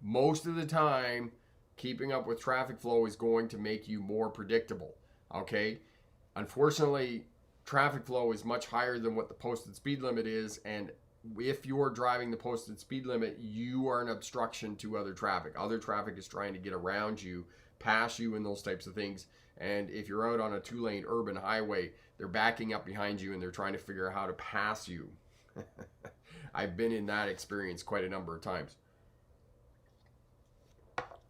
[SPEAKER 1] most of the time, keeping up with traffic flow is going to make you more predictable, okay? Unfortunately, traffic flow is much higher than what the posted speed limit is, and if you're driving the posted speed limit, you are an obstruction to other traffic. Other traffic is trying to get around you, pass you, and those types of things. And if you're out on a 2-lane urban highway, they're backing up behind you and they're trying to figure out how to pass you. I've been in that experience quite a number of times.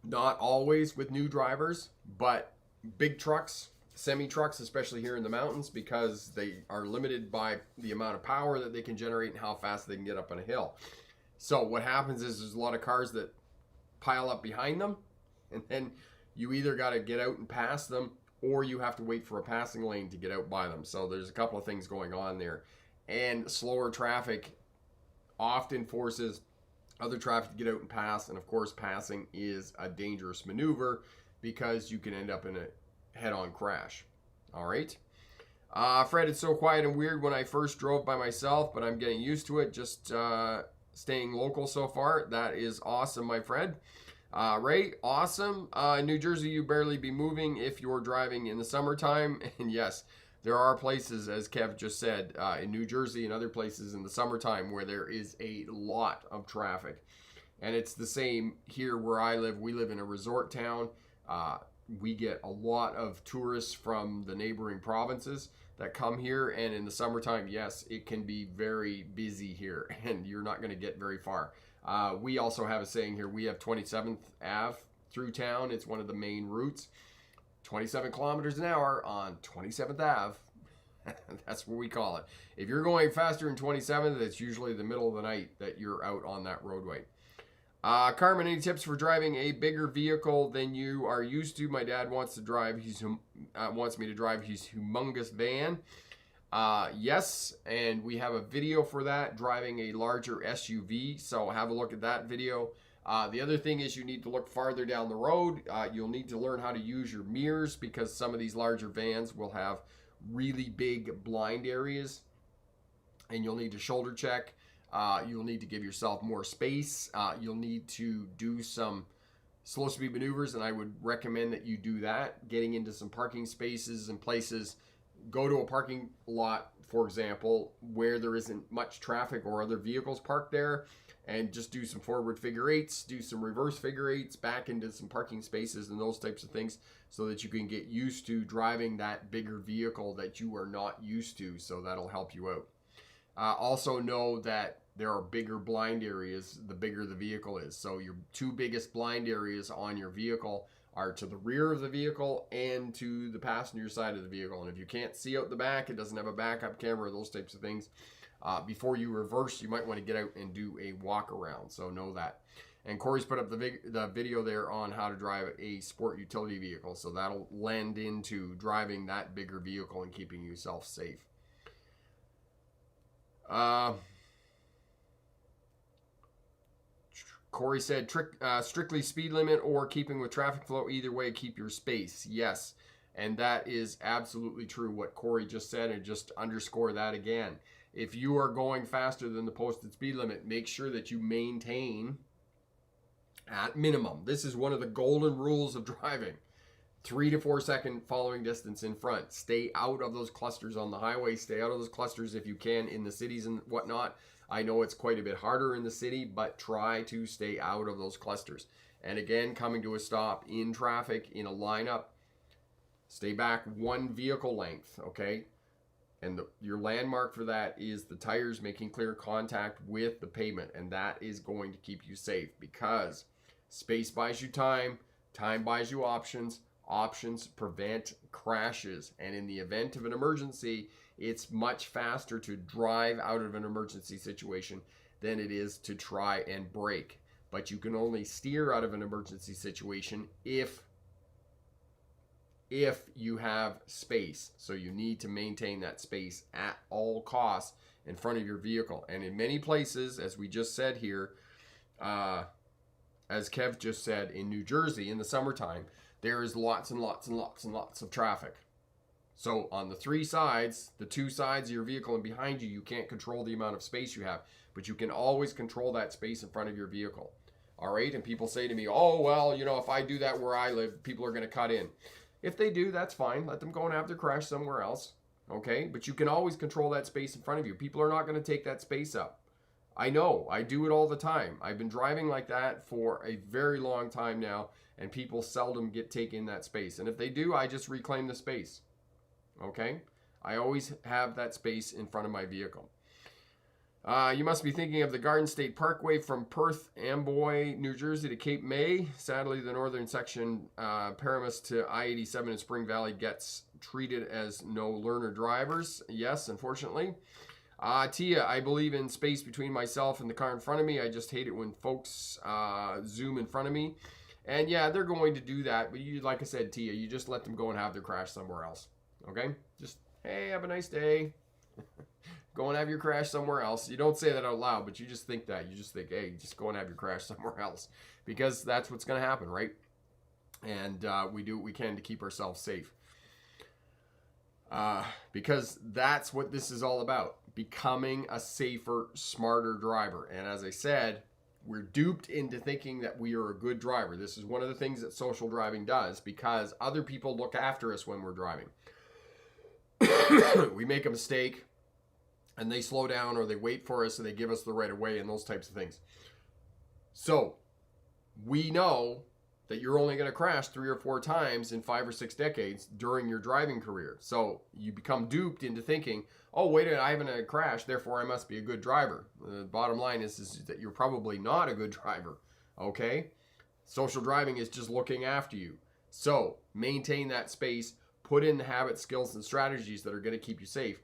[SPEAKER 1] Not always with new drivers, but big trucks, semi-trucks, especially here in the mountains, because they are limited by the amount of power that they can generate and how fast they can get up on a hill. So what happens is there's a lot of cars that pile up behind them, and then you either got to get out and pass them, or you have to wait for a passing lane to get out by them. So there's a couple of things going on there. And slower traffic often forces other traffic to get out and pass. And of course, passing is a dangerous maneuver because you can end up in a head-on crash. All right. Fred, it's so quiet and weird when I first drove by myself, but I'm getting used to it. Just staying local so far. That is awesome, my friend. Ray, awesome. New Jersey, you barely be moving if you're driving in the summertime. And yes, there are places, as Kev just said, in New Jersey and other places in the summertime where there is a lot of traffic. And it's the same here where I live. We live in a resort town. We get a lot of tourists from the neighboring provinces that come here. And in the summertime, yes, it can be very busy here and you're not going to get very far. We also have a saying here, we have 27th Ave through town. It's one of the main routes. 27 kilometers an hour on 27th Ave. That's what we call it. If you're going faster than 27th, it's usually the middle of the night that you're out on that roadway. Carmen, any tips for driving a bigger vehicle than you are used to? My dad wants to drive. Wants me to drive his humongous van. Yes, and we have a video for that, driving a larger SUV. So have a look at that video. The other thing is you need to look farther down the road. You'll need to learn how to use your mirrors, because some of these larger vans will have really big blind areas, and you'll need to shoulder check. You'll need to give yourself more space. You'll need to do some slow speed maneuvers, and I would recommend that you do that. Getting into some parking spaces and places. Go to a parking lot, for example, where there isn't much traffic or other vehicles parked there, and just do some forward figure eights, do some reverse figure eights back into some parking spaces and those types of things, so that you can get used to driving that bigger vehicle that you are not used to. So that'll help you out. Also know that there are bigger blind areas the bigger the vehicle is. So your two biggest blind areas on your vehicle are to the rear of the vehicle and to the passenger side of the vehicle. And if you can't see out the back, it doesn't have a backup camera, those types of things, before you reverse, you might want to get out and do a walk around. So know that. And Corey's put up the video there on how to drive a sport utility vehicle. So that'll lend into driving that bigger vehicle and keeping yourself safe. Corey said, strictly speed limit or keeping with traffic flow. Either way, keep your space. Yes, and that is absolutely true what Corey just said, and just underscore that again. If you are going faster than the posted speed limit, make sure that you maintain at minimum. This is one of the golden rules of driving. 3 to 4 second following distance in front. Stay out of those clusters on the highway. Stay out of those clusters if you can in the cities and whatnot. I know it's quite a bit harder in the city, but try to stay out of those clusters. And again, coming to a stop in traffic, in a lineup, stay back 1 vehicle length, okay? And your landmark for that is the tires making clear contact with the pavement. And that is going to keep you safe, because space buys you time, time buys you options, options prevent crashes. And in the event of an emergency, it's much faster to drive out of an emergency situation than it is to try and brake. But you can only steer out of an emergency situation if you have space. So you need to maintain that space at all costs in front of your vehicle. And in many places, as we just said here, as Kev just said, in New Jersey in the summertime, there is lots and lots and lots and lots of traffic. So on the 3 sides, the 2 sides of your vehicle and behind you, you can't control the amount of space you have, but you can always control that space in front of your vehicle. All right. And people say to me, oh, well, you know, if I do that where I live, people are going to cut in. If they do, that's fine. Let them go and have their crash somewhere else. Okay. But you can always control that space in front of you. People are not going to take that space up. I know. I do it all the time. I've been driving like that for a very long time now, and people seldom get taken that space. And if they do, I just reclaim the space. Okay? I always have that space in front of my vehicle. You must be thinking of the Garden State Parkway from Perth Amboy, New Jersey to Cape May. Sadly, the northern section, Paramus to I-87 in Spring Valley, gets treated as no learner drivers. Yes, unfortunately. Tia, I believe in space between myself and the car in front of me. I just hate it when folks zoom in front of me. And yeah, they're going to do that. But you, like I said, Tia, you just let them go and have their crash somewhere else. Okay? Just, hey, have a nice day. Go and have your crash somewhere else. You don't say that out loud, but you just think that. You just think, hey, just go and have your crash somewhere else. Because that's what's going to happen, right? And we do what we can to keep ourselves safe. Because that's what this is all about. Becoming a safer, smarter driver. And as I said, we're duped into thinking that we are a good driver. This is one of the things that social driving does, because other people look after us when we're driving. We make a mistake and they slow down, or they wait for us and they give us the right of way, and those types of things. So we know that you're only going to crash 3 or 4 times in 5 or 6 decades during your driving career. So you become duped into thinking, oh, wait a minute, I haven't had a crash, therefore I must be a good driver. The bottom line is that you're probably not a good driver, okay? Social driving is just looking after you. So maintain that space, put in the habits, skills, and strategies that are going to keep you safe.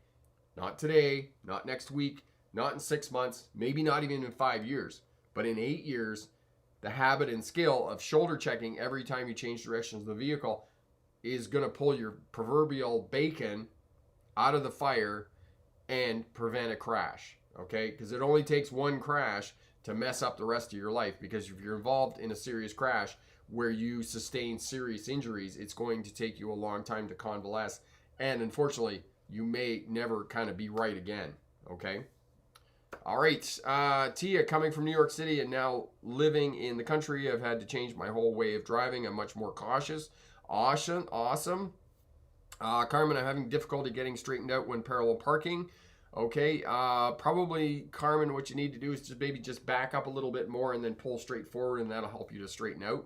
[SPEAKER 1] Not today, not next week, not in 6 months, maybe not even in 5 years, but in 8 years. The habit and skill of shoulder checking every time you change directions of the vehicle is going to pull your proverbial bacon out of the fire and prevent a crash, okay? Because it only takes one crash to mess up the rest of your life, because if you're involved in a serious crash where you sustain serious injuries, it's going to take you a long time to convalesce, and unfortunately you may never kind of be right again. Okay. All right. Tia, coming from New York City and now living in the country, I've had to change my whole way of driving. I'm much more cautious. Awesome. Carmen, I'm having difficulty getting straightened out when parallel parking. Okay. Probably, Carmen, what you need to do is just maybe just back up a little bit more and then pull straight forward, and that'll help you to straighten out.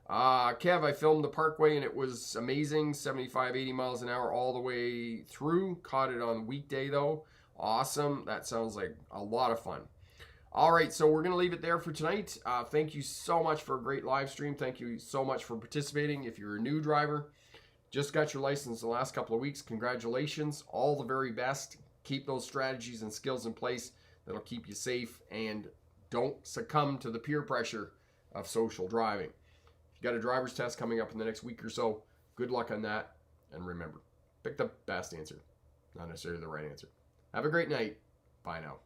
[SPEAKER 1] Kev, I filmed the Parkway and it was amazing. 75, 80 miles an hour all the way through. Caught it on weekday though. Awesome. That sounds like a lot of fun. All right, so we're going to leave it there for tonight. Thank you so much for a great live stream. Thank you so much for participating. If you're a new driver, just got your license the last couple of weeks, congratulations. All the very best. Keep those strategies and skills in place that'll keep you safe, and don't succumb to the peer pressure of social driving. If you got a driver's test coming up in the next week or so, good luck on that. And remember, pick the best answer, not necessarily the right answer. Have a great night. Bye now.